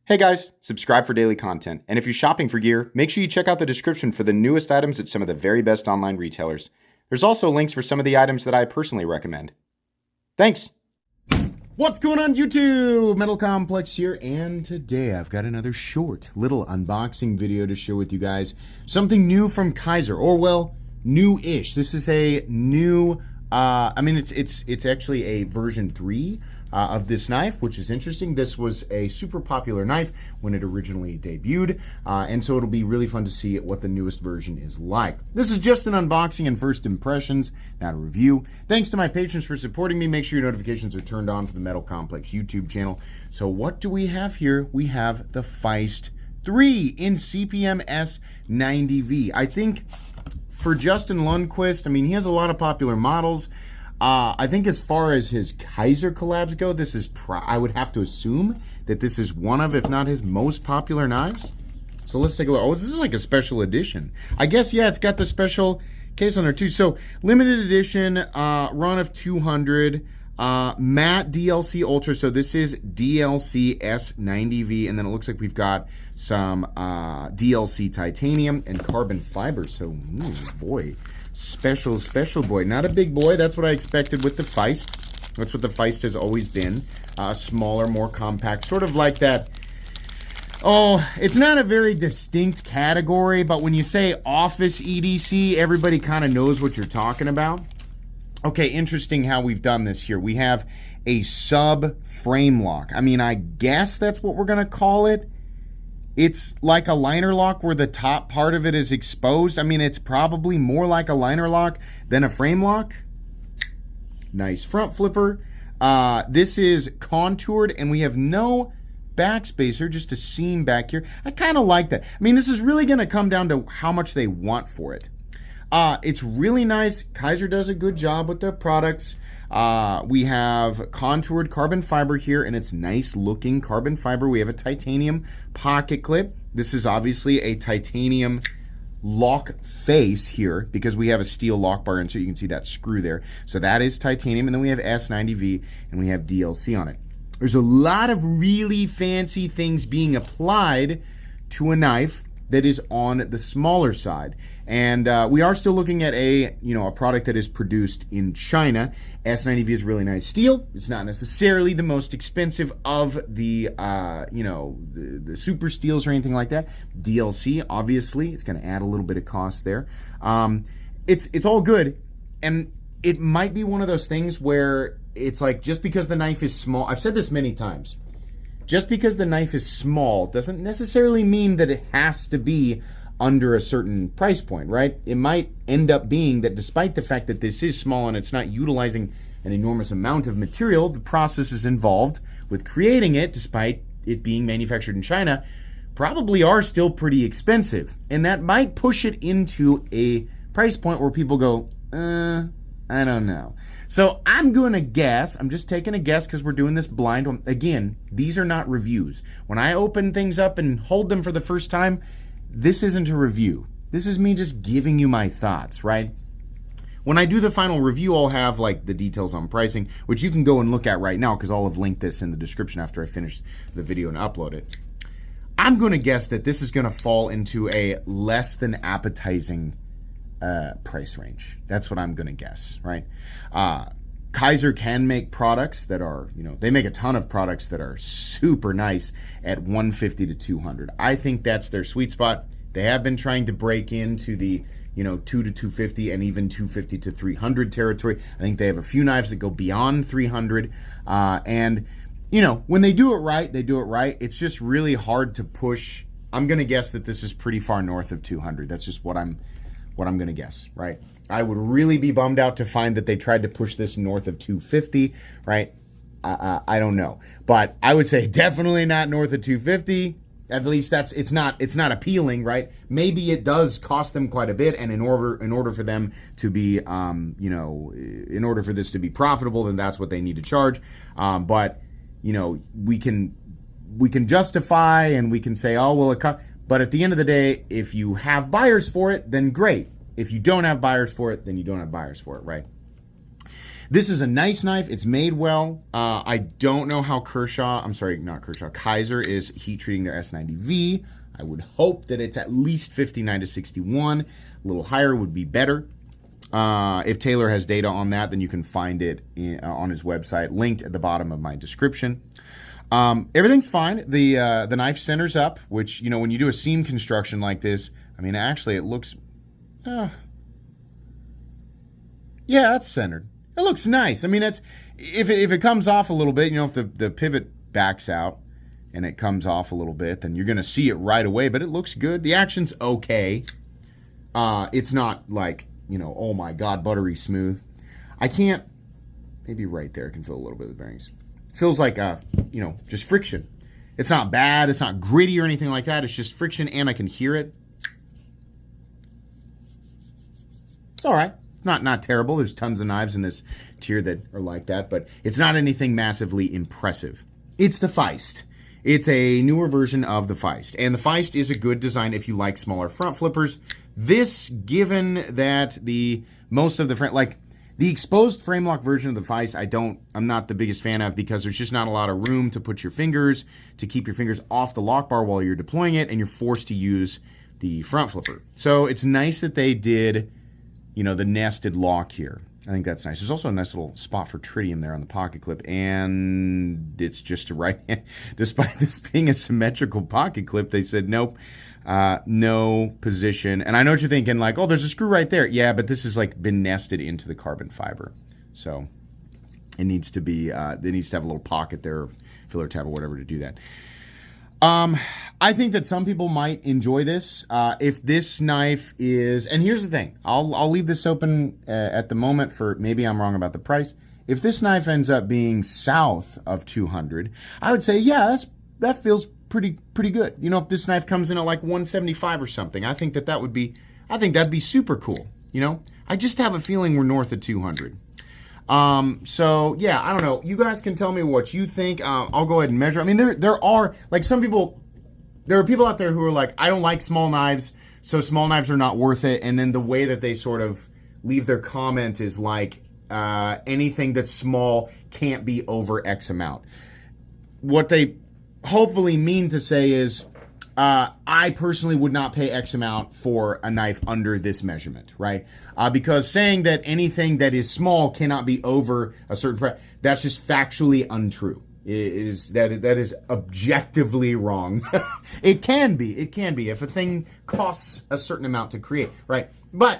Hey guys, subscribe for daily content, and if you're shopping for gear, make sure you check out the description for the newest items at some of the very best online retailers. There's also links for some of the items that I personally recommend. Thanks! What's going on YouTube? Metal Complex here, and today I've got another short little unboxing video to share with you guys. Something new from Kizer, or well, new-ish. This is a new, it's actually a version 3 of this knife, which is interesting. This was a super popular knife when it originally debuted, and so it'll be really fun to see what the newest version is like. This is just an unboxing and first impressions, not a review. Thanks to my patrons for supporting me. Make sure your notifications are turned on for the Metal Complex YouTube channel. So what do we have here? We have the Feist 3 in CPM S90V. I think for Justin Lundquist, I mean, he has a lot of popular models. I think as far as his Kizer collabs go, this is, I would have to assume that this is one of, if not his most popular knives. So let's take a look. Oh, this is like a special edition. I guess, yeah, it's got the special case on there too. So limited edition, run of 200, matte DLC Ultra. So this is DLC S90V, and then it looks like we've got some DLC titanium and carbon fiber. So, ooh, boy. Special boy. Not a big boy. That's what I expected with the Feist. That's what the Feist has always been. Smaller, more compact. Sort of like that. Oh, it's not a very distinct category, but when you say office EDC, everybody kind of knows what you're talking about. Okay, interesting how we've done this here. We have a sub frame lock. I mean, I guess that's what we're going to call it. It's like a liner lock where the top part of it is exposed. I mean, it's probably more like a liner lock than a frame lock. Nice front flipper. This is contoured, and we have no backspacer, just a seam back here. I kind of like that. I mean, this is really going to come down to how much they want for it. It's really nice. Kizer does a good job with their products. We have contoured carbon fiber here, and it's nice looking carbon fiber. We have a titanium pocket clip. This is obviously a titanium lock face here because we have a steel lock bar, and so you can see that screw there. So that is titanium, and then we have S90V, and we have DLC on it. There's a lot of really fancy things being applied to a knife that is on the smaller side. And we are still looking at a product that is produced in China. S90V is really nice steel. It's not necessarily the most expensive of the the super steels or anything like that. DLC, obviously, it's going to add a little bit of cost there. It's all good, and it might be one of those things where it's like, just because the knife is small, I've said this many times, just because the knife is small doesn't necessarily mean that it has to be under a certain price point, right? It might end up being that despite the fact that this is small and it's not utilizing an enormous amount of material, the processes involved with creating it, despite it being manufactured in China, probably are still pretty expensive. And that might push it into a price point where people go, I don't know. So I'm going to guess, I'm just taking a guess because we're doing this blind. Again, these are not reviews. When I open things up and hold them for the first time, this isn't a review. This is me just giving you my thoughts, right? When I do the final review, I'll have like the details on pricing, which you can go and look at right now because I'll have linked this in the description after I finish the video and upload it. I'm going to guess that this is going to fall into a less than appetizing price range. That's what I'm going to guess, right? Kizer can make products that are, they make a ton of products that are super nice at 150 to 200. I think that's their sweet spot. They have been trying to break into the, 2 to 250 and even 250 to 300 territory. I think they have a few knives that go beyond 300. And, when they do it right, they do it right. It's just really hard to push. I'm going to guess that this is pretty far north of 200. That's just what I'm going to guess, right? I would really be bummed out to find that they tried to push this north of 250, right? I don't know, but I would say definitely not north of 250. At least it's not appealing, right? Maybe it does cost them quite a bit, and in order for them to be, in order for this to be profitable, then that's what they need to charge. But we can justify and we can say, oh well, but at the end of the day, if you have buyers for it, then great. If you don't have buyers for it, then you don't have buyers for it, right? This is a nice knife. It's made well. I don't know how Kizer is heat treating their S90V. I would hope that it's at least 59 to 61. A little higher would be better. If Taylor has data on that, then you can find it on his website, linked at the bottom of my description. Everything's fine. The knife centers up, which, you know, when you do a seam construction like this, I mean, actually it looks, yeah, it's centered. It looks nice. I mean, it's, if it comes off a little bit, you know, if the pivot backs out and it comes off a little bit, then you're going to see it right away, but it looks good. The action's okay. It's not like, you know, oh my God, buttery smooth. I can't, maybe right there I can feel a little bit of the bearings. Feels like, you know, just friction. It's not bad. It's not gritty or anything like that. It's just friction, and I can hear it. It's all right. It's not terrible. There's tons of knives in this tier that are like that, but it's not anything massively impressive. It's the Feist. It's a newer version of the Feist, and the Feist is a good design if you like smaller front flippers. This, given that most of the front, like the exposed frame lock version of the Feist, I'm not the biggest fan of, because there's just not a lot of room to put your fingers, to keep your fingers off the lock bar while you're deploying it, and you're forced to use the front flipper. So it's nice that they did, you know, the nested lock here. I think that's nice. There's also a nice little spot for tritium there on the pocket clip, and it's just a right hand. Despite this being a symmetrical pocket clip, they said nope, no position. And I know what you're thinking, like, oh, there's a screw right there. Yeah, but this has like been nested into the carbon fiber, so it needs to be. It needs to have a little pocket there, filler tab or whatever to do that. I think that some people might enjoy this. If this knife is, and here's the thing, I'll leave this open at the moment for, maybe I'm wrong about the price. If this knife ends up being south of 200, I would say, yeah, that feels pretty good. You know, if this knife comes in at like 175 or something, I think that'd be super cool. You know, I just have a feeling we're north of 200. So yeah, I don't know. You guys can tell me what you think. I'll go ahead and measure. I mean, there are, like, there are people out there who are like, I don't like small knives, so small knives are not worth it. And then the way that they sort of leave their comment is like, anything that's small can't be over X amount. What they hopefully mean to say is, I personally would not pay X amount for a knife under this measurement, right? Because saying that anything that is small cannot be over a certain price, that's just factually untrue. That is objectively wrong. It can be if a thing costs a certain amount to create, right? But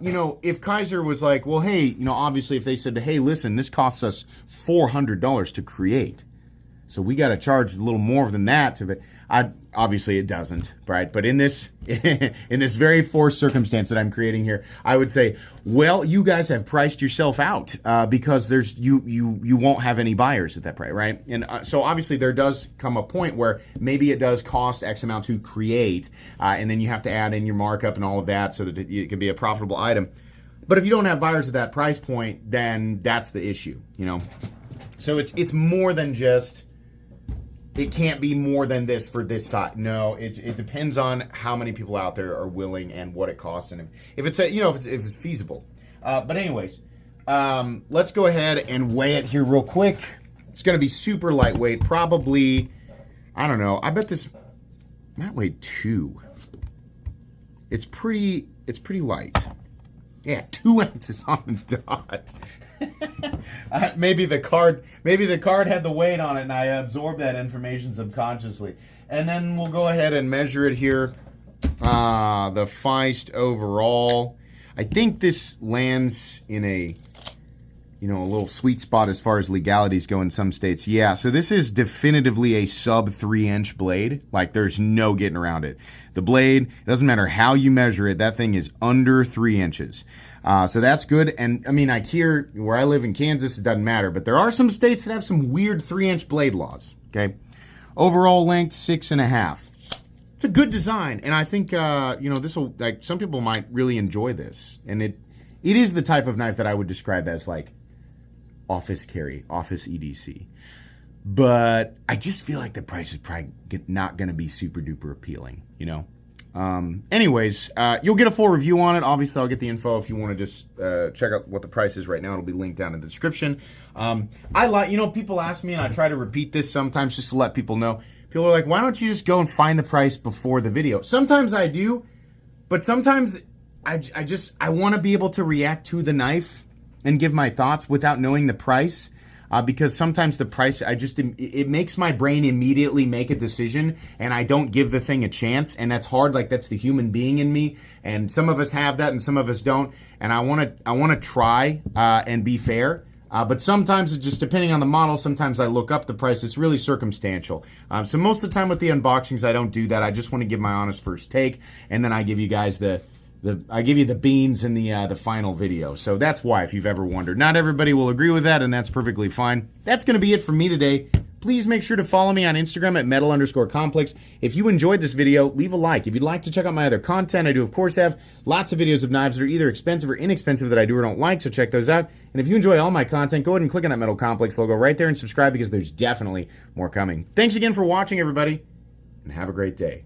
you know, if Kizer was like, well, hey, you know, obviously if they said, hey, listen, this costs us $400 to create, so we got to charge a little more than that to. Obviously it doesn't, right? But in this very forced circumstance that I'm creating here, I would say, well, you guys have priced yourself out because you won't have any buyers at that price, right? And so obviously there does come a point where maybe it does cost X amount to create, and then you have to add in your markup and all of that so that it can be a profitable item. But if you don't have buyers at that price point, then that's the issue, you know? So it's more than just, it can't be more than this for this side. No, it depends on how many people out there are willing and what it costs, and if it's if it's feasible. But anyways, let's go ahead and weigh it here real quick. It's going to be super lightweight, probably. I don't know. I bet this might weigh 2. It's pretty light. Yeah, 2 ounces on the dot. Maybe the card had the weight on it, and I absorbed that information subconsciously. And then we'll go ahead and measure it here. The Feist overall, I think this lands in a little sweet spot as far as legalities go in some states. Yeah, so this is definitively a sub 3-inch blade. Like, there's no getting around it. The blade, it doesn't matter how you measure it, that thing is under 3 inches. So that's good. And I mean, like here where I live in Kansas, it doesn't matter, but there are some states that have some weird 3-inch blade laws. Okay. Overall length, 6.5. It's a good design. And I think, this will, like, some people might really enjoy this. And it is the type of knife that I would describe as like office carry, office EDC. But I just feel like the price is probably not going to be super duper appealing, you know? Anyways, you'll get a full review on it. Obviously, I'll get the info if you want to just check out what the price is right now. It'll be linked down in the description. I like, people ask me, and I try to repeat this sometimes just to let people know. People are like, why don't you just go and find the price before the video? Sometimes I do, but sometimes I want to be able to react to the knife and give my thoughts without knowing the price. Because sometimes the price, it makes my brain immediately make a decision, and I don't give the thing a chance, and that's hard. Like, that's the human being in me, and some of us have that, and some of us don't. And I want to try and be fair. But sometimes, it's just depending on the model, sometimes I look up the price. It's really circumstantial. So most of the time with the unboxings, I don't do that. I just want to give my honest first take, and then I give you guys I give you the beans in the final video. So that's why, if you've ever wondered. Not everybody will agree with that, and that's perfectly fine. That's going to be it for me today. Please make sure to follow me on Instagram at metal_complex. If you enjoyed this video, leave a like. If you'd like to check out my other content, I do, of course, have lots of videos of knives that are either expensive or inexpensive that I do or don't like, so check those out. And if you enjoy all my content, go ahead and click on that Metal Complex logo right there and subscribe, because there's definitely more coming. Thanks again for watching, everybody, and have a great day.